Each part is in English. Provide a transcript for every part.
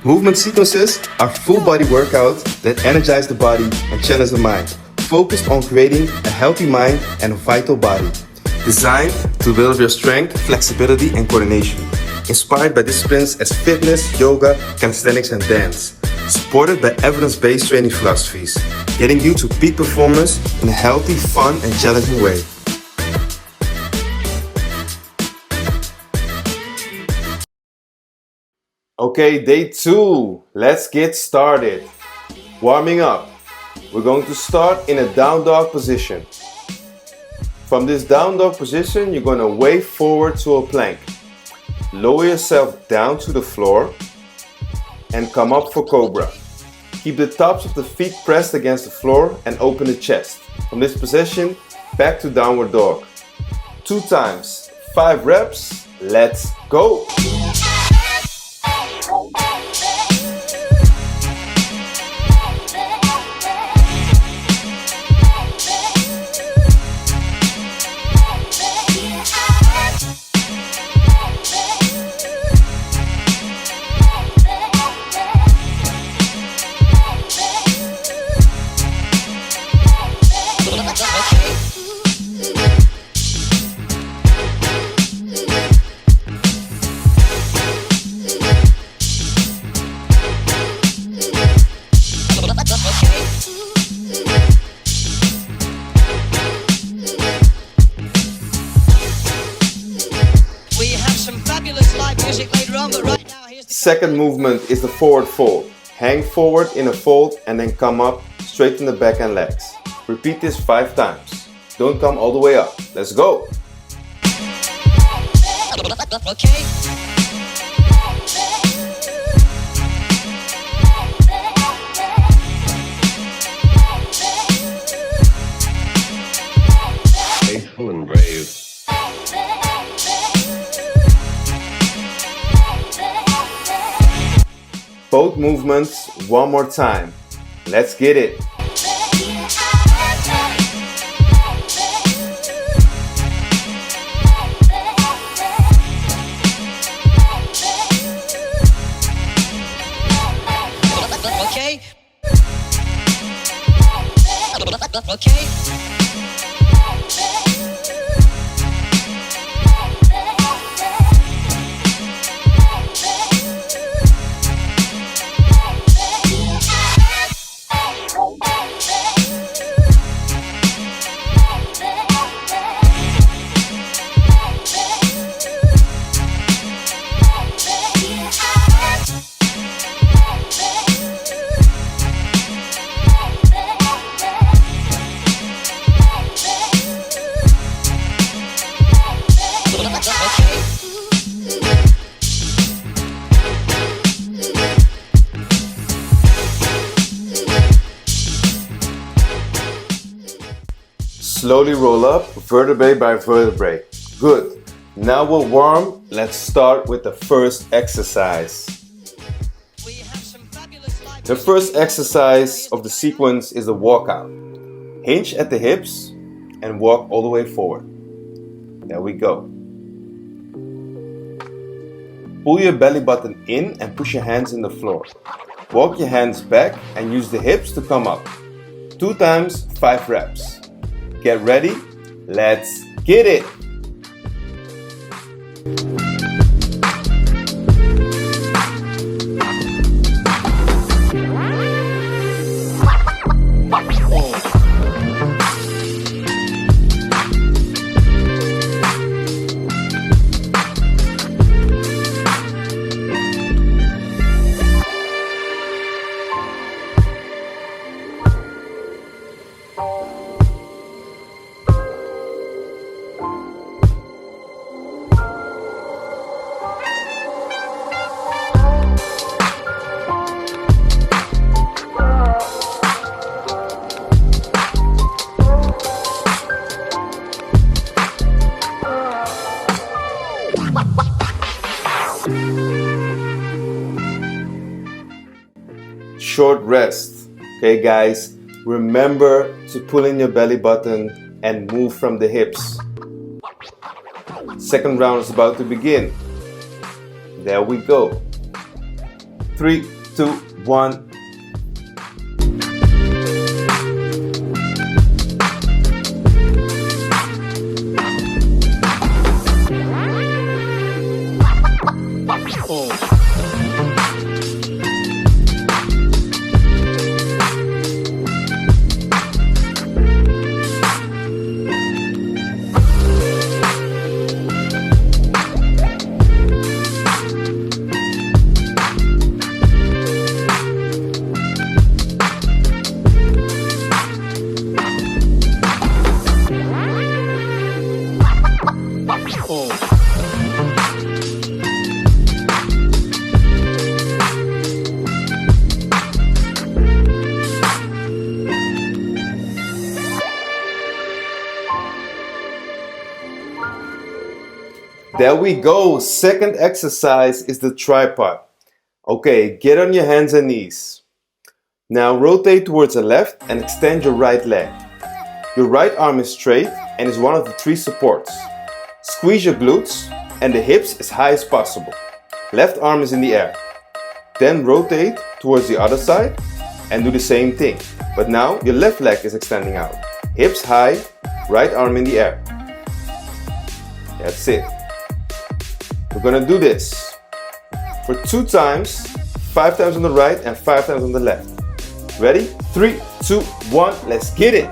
Movement sequences are full body workouts that energize the body and challenge the mind, focused on creating a healthy mind and a vital body. Designed to build up your strength, flexibility, and coordination. Inspired by disciplines as fitness, yoga, calisthenics, and dance. Supported by evidence-based training philosophies, getting you to peak performance in a healthy, fun, and challenging way. Okay, day 2. Let's get started. Warming up. We're going to start in a down dog position. From this down dog position, you're going to wave forward to a plank. Lower yourself down to the floor and come up for cobra. Keep the tops of the feet pressed against the floor and open the chest. From this position, back to downward dog. 2 times, 5 reps. Let's go. Second movement is the forward fold. Hang forward in a fold and then come up, straighten the back and legs. Repeat this 5 times. Don't come all the way up. Let's go. Okay. Faithful and brave. Both movements one more time. Let's get it. Okay. Okay. Slowly roll up, vertebrae by vertebrae. Good. Now we're warm. Let's start with the first exercise. The first exercise of the sequence is the walkout. Hinge at the hips and walk all the way forward. There we go. Pull your belly button in and push your hands in the floor. Walk your hands back and use the hips to come up. 2 times, 5 reps. Get ready. Let's get it. Short rest. Okay guys, remember to pull in your belly button and move from the hips. Second round is about to begin. There we go. 3, 2, 1. There we go. Second exercise is the tripod. Okay, get on your hands and knees. Now rotate towards the left and extend your right leg. Your right arm is straight and is one of the 3 supports. Squeeze your glutes and the hips as high as possible. Left arm is in the air. Then rotate towards the other side and do the same thing. But now your left leg is extending out. Hips high, right arm in the air. That's it. We're gonna do this for 2 times, 5 times on the right and 5 times on the left. Ready? 3, 2, 1, let's get it!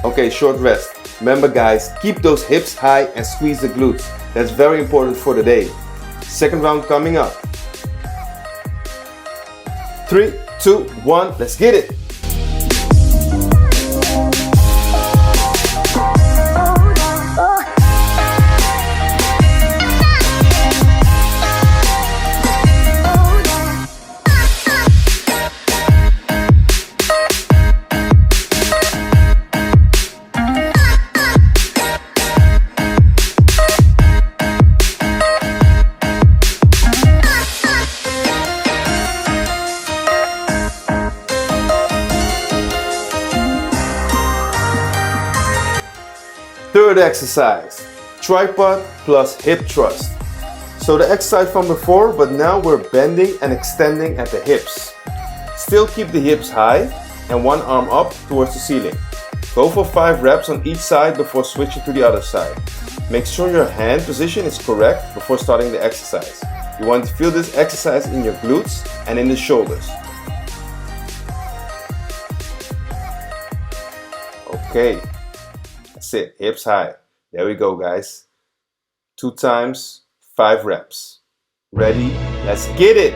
Okay, short rest. Remember guys, keep those hips high and squeeze the glutes. That's very important for the day. Second round coming up. 3, 2, 1, let's get it! Third exercise, tripod plus hip thrust. So the exercise from before, but now we're bending and extending at the hips. Still keep the hips high and one arm up towards the ceiling. Go for 5 reps on each side before switching to the other side. Make sure your hand position is correct before starting the exercise. You want to feel this exercise in your glutes and in the shoulders. Okay. That's it, hips high. There we go guys. 2 times, 5 reps. Ready? Let's get it!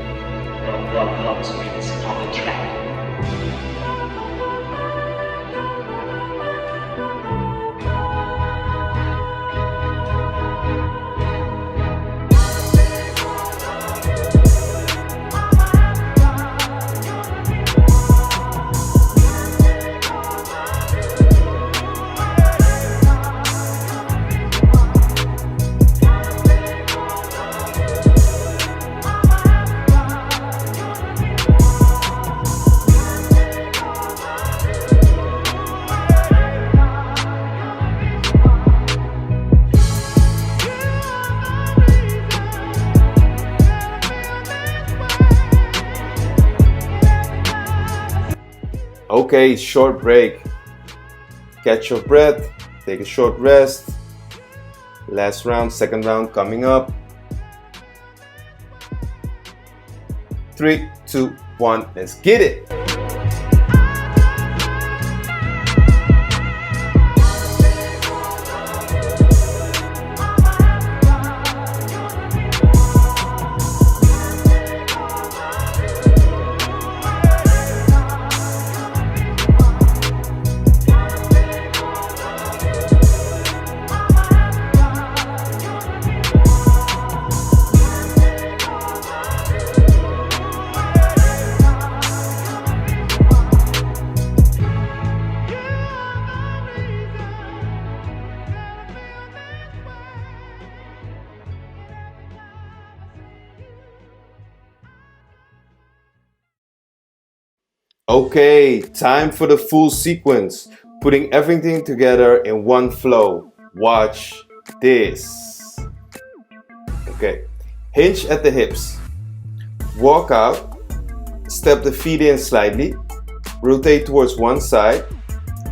Okay, short break. Catch your breath, take a short rest. Last round, second round coming up. 3, 2, 1, let's get it! Okay, time for the full sequence, putting everything together in one flow. Watch this. Okay, hinge at the hips. Walk out, step the feet in slightly, rotate towards one side,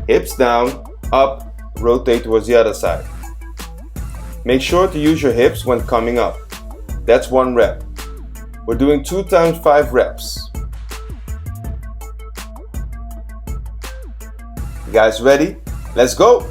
hips down, up, rotate towards the other side. Make sure to use your hips when coming up. That's 1 rep. We're doing 2 times 5 reps. You guys ready? Let's go!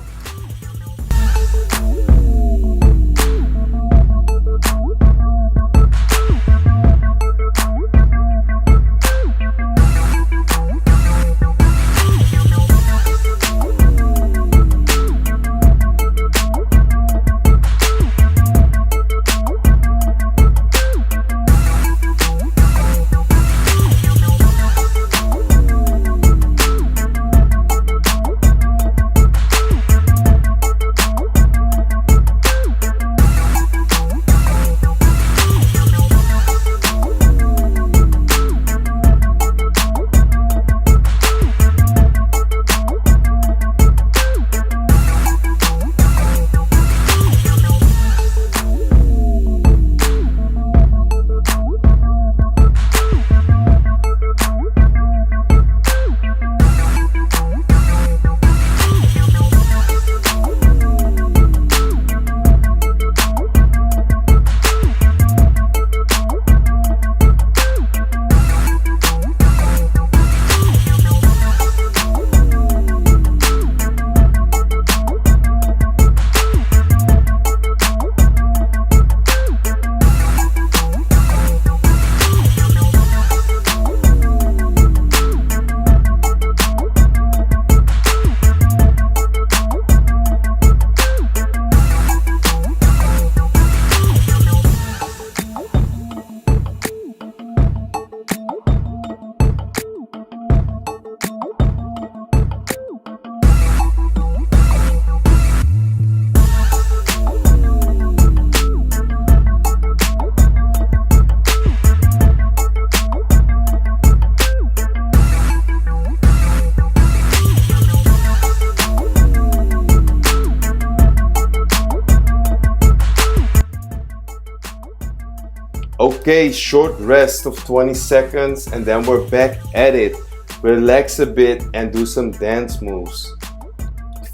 Okay, short rest of 20 seconds and then we're back at it. Relax a bit and do some dance moves.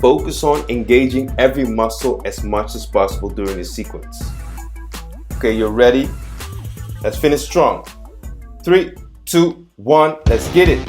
Focus on engaging every muscle as much as possible during this sequence. Okay, you're ready? Let's finish strong. 3, 2, 1, let's get it.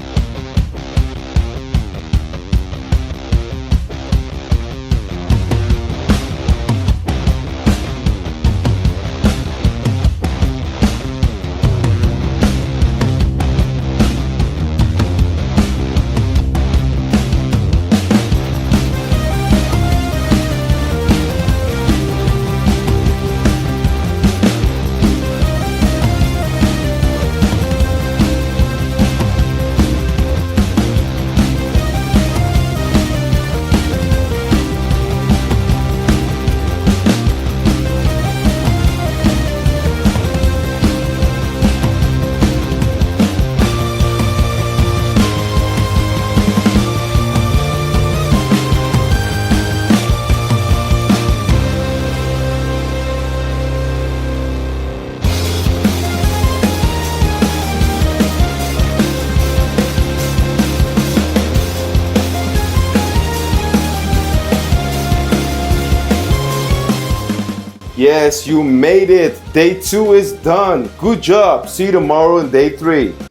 Yes, you made it. Day 2 is done. Good job. See you tomorrow in day 3.